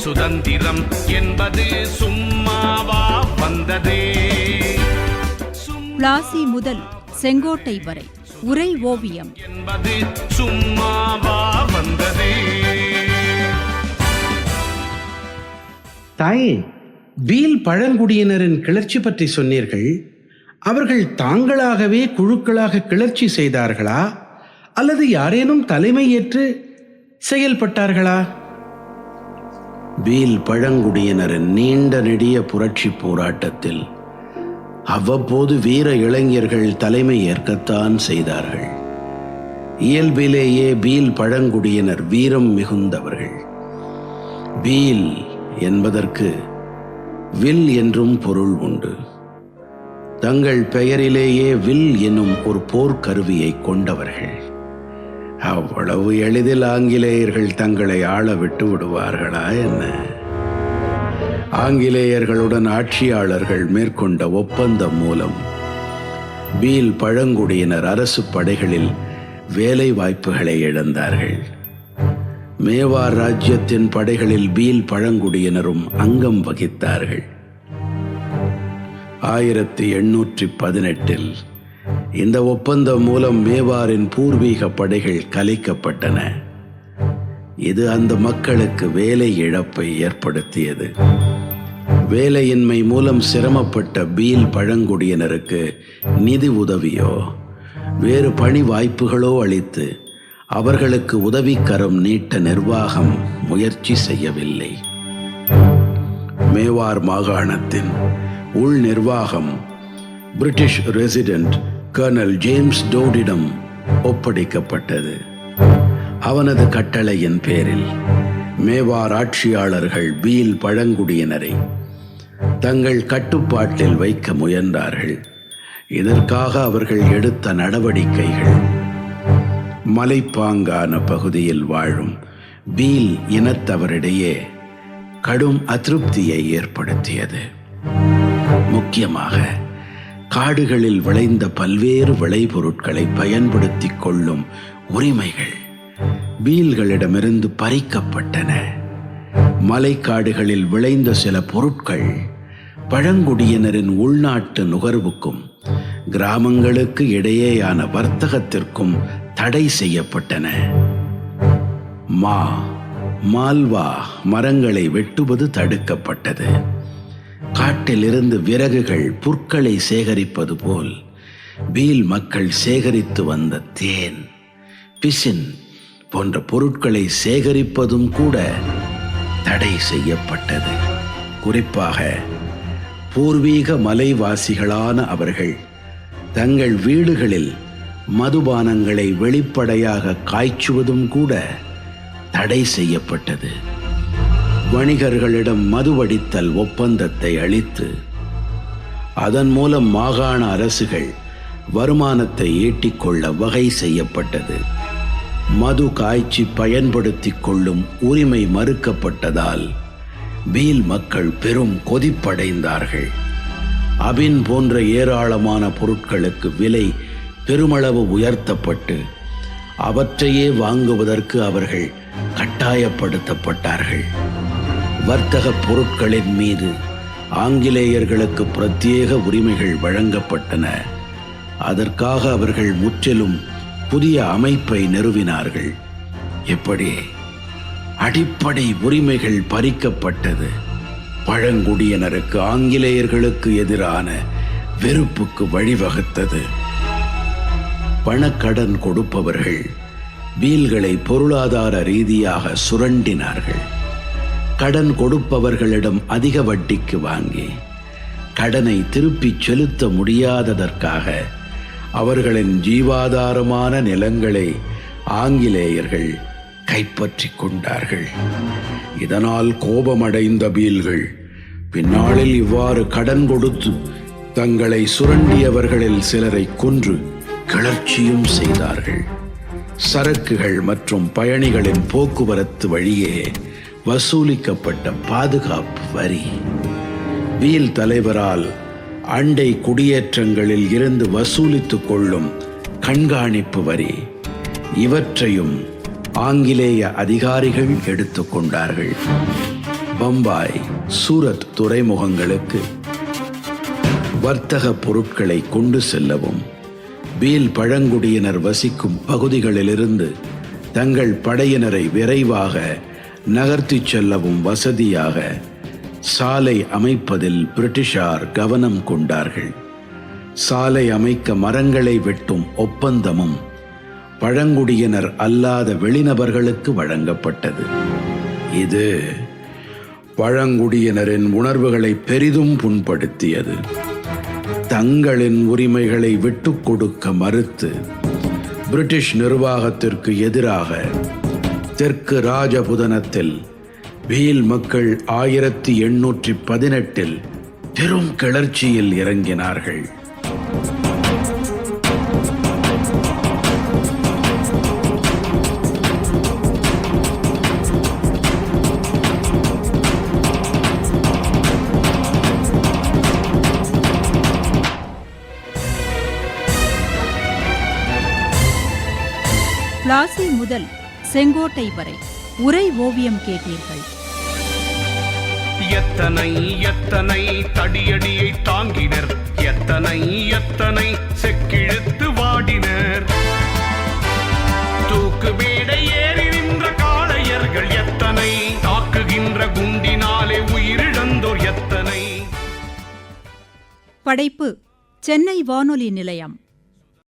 சுதந்திரம் என்பது சும்மாவா வந்ததே. பிளாசி முதல் செங்கோட்டை வரை உரை ஓவியம் என்பது சும்மாவா வந்ததே. தாயே, பீல் பழங்குடியினரின் கிளர்ச்சி பற்றி சொன்னீர்கள். அவர்கள் தாங்களாகவே குழுக்களாக கிளர்ச்சி செய்தார்களா அல்லது யாரேனும் தலைமை ஏற்று செயல்பட்டார்களா? பீல் பழங்குடியினரின் நீண்ட நெடிய புரட்சி போராட்டத்தில் அவ்வப்போது வீர இளைஞர்கள் தலைமை ஏற்கத்தான் செய்தார்கள். இயல்பிலேயே பீல் பழங்குடியினர் வீரம் மிகுந்தவர்கள். பீல் என்பதற்கு வில் என்றும் பொருள் உண்டு. தங்கள் பெயரிலேயே வில் என்னும் ஒரு போர்க்கருவியை கொண்டவர்கள். அவ்வளவு எளிதில் ஆங்கிலேயர்கள் தங்களை ஆள விட்டு விடுவார்களா என்ன? ஆங்கிலேயர்களுடன் ஆட்சியாளர்கள் மேற்கொண்ட ஒப்பந்தம் மூலம் பீல் பழங்குடியினர் அரசு படைகளில் வேலை வாய்ப்புகளை இழந்தார்கள். மேவார் ராஜ்யத்தின் படைகளில் பீல் பழங்குடியினரும் அங்கம் வகித்தார்கள். 1818 இந்த ஒப்பந்தம் மூலம் மேவாரின் பூர்வீக படைகள் கலைக்கப்பட்டன. இது அந்த மக்களுக்கு வேலை இழப்பை ஏற்படுத்தியது. வேலையின்மை மூலம் சிரமப்பட்ட பீல் பழங்குடியினருக்கு நிதி உதவியோ வேறு பணி வாய்ப்புகளோ அளித்து அவர்களுக்கு உதவிக்கரம் நீட்ட நிர்வாகம் முயற்சி செய்யவில்லை. மேவார் மாகாணத்தின் உள் நிர்வாகம் பிரிட்டிஷ் ரெசிடென்ட் கர்னல் ஜேம்ஸ் டோடிடம் ஒப்படைக்கப்பட்டது. அவனது கட்டளையின் பேரில் மேவார் ஆட்சியாளர்கள் பீல் பழங்குடியினரை தங்கள் கட்டுப்பாட்டில் வைக்க முயன்றார்கள். இதற்காக அவர்கள் எடுத்த நடவடிக்கைகள் மலைப்பாங்கான பகுதியில் வாழும் பீல் இனத்தவரிடையே கடும் அதிருப்தியை ஏற்படுத்தியது. முக்கியமாக காடுகளில் விளைந்த பல்வேறு விளைபொருட்களை பயன்படுத்திக் கொள்ளும் உரிமைகள் பீல்களிடமிருந்து பறிக்கப்பட்டன. மலைக்காடுகளில் விளைந்த சில பொருட்கள் பழங்குடியினரின் உள்நாட்டு நுகர்வுக்கும் கிராமங்களுக்கு இடையேயான வர்த்தகத்திற்கும் தடை செய்யப்பட்டன. மால்வா மரங்களை வெட்டுவது தடுக்கப்பட்டது. காட்டிலிருந்து விறகுகள் புற்களை சேகரிப்பது போல் பீல் மக்கள் சேகரித்து வந்த தேன், பிசின் போன்ற பொருட்களை சேகரிப்பதும் கூட தடை செய்யப்பட்டது. குறிப்பாக பூர்வீக மலைவாசிகளான அவர்கள் தங்கள் வீடுகளில் மதுபானங்களை வெளிப்படையாக காய்ச்சுவதும் கூட தடை செய்யப்பட்டது. வணிகர்களிடம் மதுவடித்தல் ஒப்பந்தத்தை அளித்து அதன் மூலம் மாகாண அரசுகள் வருமானத்தை ஈட்டிக்கொள்ள வகை செய்யப்பட்டது. மது காய்ச்சி பயன்படுத்திக் கொள்ளும் உரிமை மறுக்கப்பட்டதால் பீல் மக்கள் பெரும் கொதிப்படைந்தார்கள். அபின் போன்ற ஏராளமான பொருட்களுக்கு விலை பெருமளவு உயர்த்தப்பட்டு அவற்றையே வாங்குவதற்கு அவர்கள் கட்டாயப்படுத்தப்பட்டார்கள். வர்த்தக பொருட்களின் மீது ஆங்கிலேயர்களுக்கு பிரத்யேக உரிமைகள் வழங்கப்பட்டன. அதற்காக அவர்கள் முற்றிலும் புதிய அமைப்பை நிறுவினார்கள். எப்படி அடிப்படை உரிமைகள் பறிக்கப்பட்டது. பழங்குடியினருக்கு ஆங்கிலேயர்களுக்கு எதிரான வெறுப்புக்கு வழிவகுத்தது. பணக்கடன் கொடுப்பவர்கள் பீல்களை பொருளாதார ரீதியாக சுரண்டினார்கள். கடன் கொடுப்பவர்களிடம் அதிக வட்டிக்கு வாங்கி கடனை திருப்பிச் செலுத்த முடியாததற்காக அவர்களின் ஜீவாதாரமான நிலங்களை ஆங்கிலேயர்கள் கைப்பற்றி கொண்டார்கள். இதனால் கோபமடைந்த பீல்கள் பின்னாளில் இவ்வாறு கடன் கொடுத்து தங்களை சுரண்டியவர்களில் சிலரை கொன்று கிளர்ச்சியும் செய்தார்கள். சரக்குகள் மற்றும் பயணிகளின் போக்குவரத்து வழியே வசூலிக்கப்பட்ட பாதுகாப்பு வரி, பீல் தலைவரால் அண்டை குடியேற்றங்களில் இருந்து வசூலித்துக் கொள்ளும் கண்காணிப்பு வரி, இவற்றையும் ஆங்கிலேய அதிகாரிகள் எடுத்துக்கொண்டார்கள். பம்பாய், சூரத் துறைமுகங்களுக்கு வர்த்தக பொருட்களை கொண்டு செல்லவும், பீல் பழங்குடியினர் வசிக்கும் பகுதிகளிலிருந்து தங்கள் படையினரை விரைவாக நகர்த்திச் செல்லவும் வசதியாக சாலை அமைப்பதில் பிரிட்டிஷார் கவனம் கொண்டார்கள். சாலை அமைக்க மரங்களை வெட்டும் ஒப்பந்தமும் பழங்குடியினர் அல்லாத வெளிநபர்களுக்கு வழங்கப்பட்டது. இது பழங்குடியினரின் உணர்வுகளை பெரிதும் புண்படுத்தியது. தங்களின் உரிமைகளை விட்டுக் கொடுக்க மறுத்து பிரிட்டிஷ் நிர்வாகத்திற்கு எதிராக தெற்கு ராஜபுதனத்தில் பீல் மக்கள் 1818 பெரும் கிளர்ச்சியில் இறங்கினார்கள். பிளாசி முதல் செங்கோட்டை வரை உரை ஓவியம் கேட்டீர்கள். எத்தனை எத்தனை தடியடியை தாங்கினர், எத்தனை எத்தனை செக்கிழுத்து வாடினர். தூக்கு மேடை ஏறி நின்ற காளையர்கள் எத்தனை, தாக்குகின்ற குண்டினாலே உயிரிழந்தோர் எத்தனை. படைப்பு சென்னை வானொலி நிலையம்.